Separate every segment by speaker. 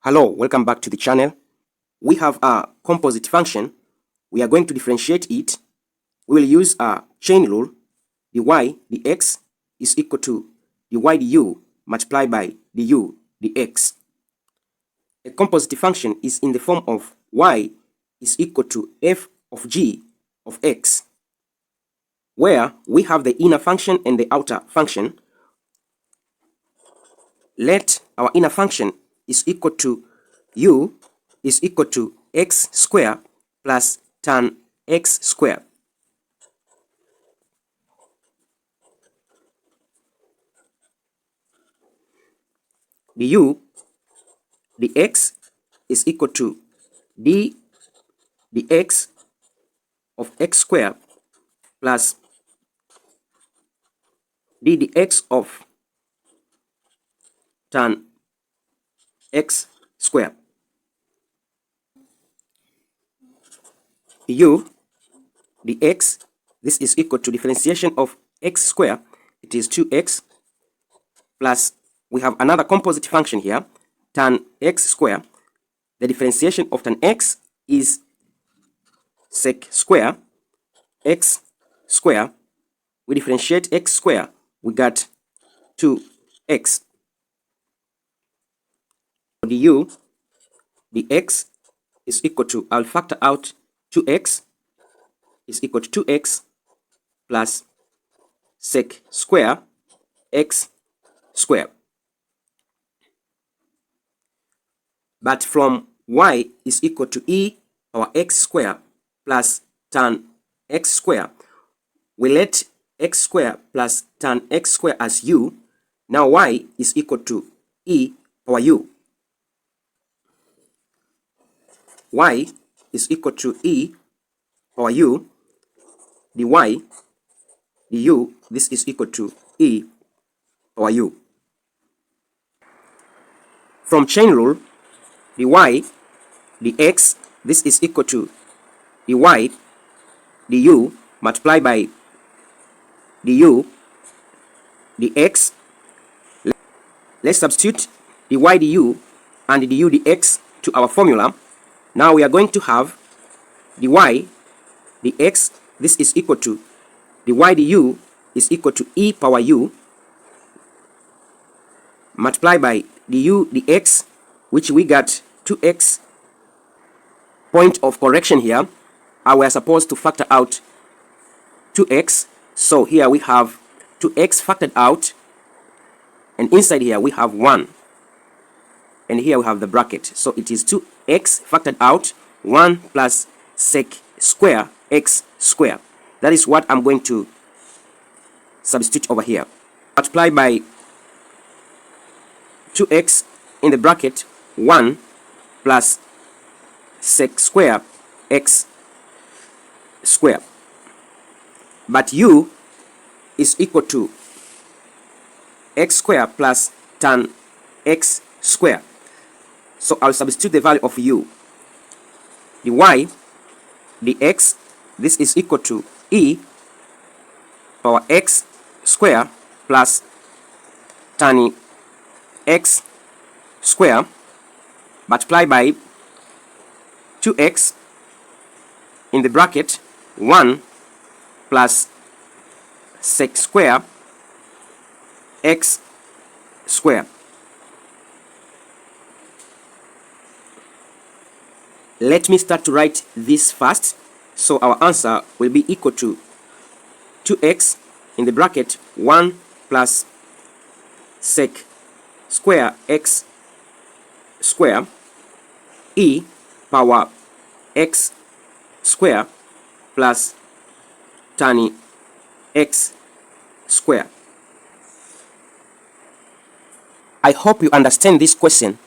Speaker 1: Hello, welcome back to the channel. We have a composite function. We are going to differentiate it. We will use a chain rule. The y, the x is equal to the y du multiplied by the u, the x. A composite function is in the form of y is equal to f of g of x, where we have the inner function and the outer function. Let our inner function is equal to u is equal to x squared plus tan x squared. The u, the x is equal to d the x of x squared plus d the x of tan x squared. The u, the x, this is equal to differentiation of x squared. It is 2x plus we have another composite function here, tan x squared. The differentiation of tan x is sec square x square. We differentiate x square, we got 2x. The u, the x is equal to, I'll factor out 2x is equal to 2x plus sec square x square. But from y is equal to e power x square plus tan x square, we let x square plus tan x square as u. Now y is equal to e power u. Y is equal to e power u. The y, the u, this is equal to e power u. From chain rule, the y, the x, this is equal to the y, the u multiplied by the u, the x. Let's substitute the y, the u, and the u, the x to our formula. Now we are going to have the y, the x, this is equal to the y, the u is equal to e power u multiplied by the u, the x, which we got 2x. Point of correction here, we are supposed to factor out 2x. So here we have 2x factored out, and inside here we have 1. And here we have the bracket. So it is 2x factored out, 1 plus sec square x square. That is what I'm going to substitute over here. Multiply by 2x in the bracket, 1 plus sec square x square. But u is equal to x square plus tan x square. So I'll substitute the value of u. The y, the x, this is equal to e power x square plus tan x square multiplied by 2x in the bracket, 1 plus sec square x square. Let me start to write this first. So our answer will be equal to 2x in the bracket, 1 plus sec square x square, e power x square plus tan x square. I hope you understand this question.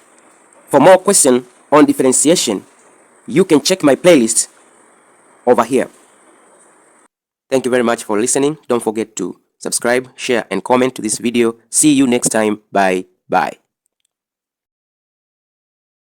Speaker 1: For more questions on differentiation, you can check my playlist over here. Thank you very much for listening. Don't forget to subscribe, share, and comment to this video. See you next time. Bye.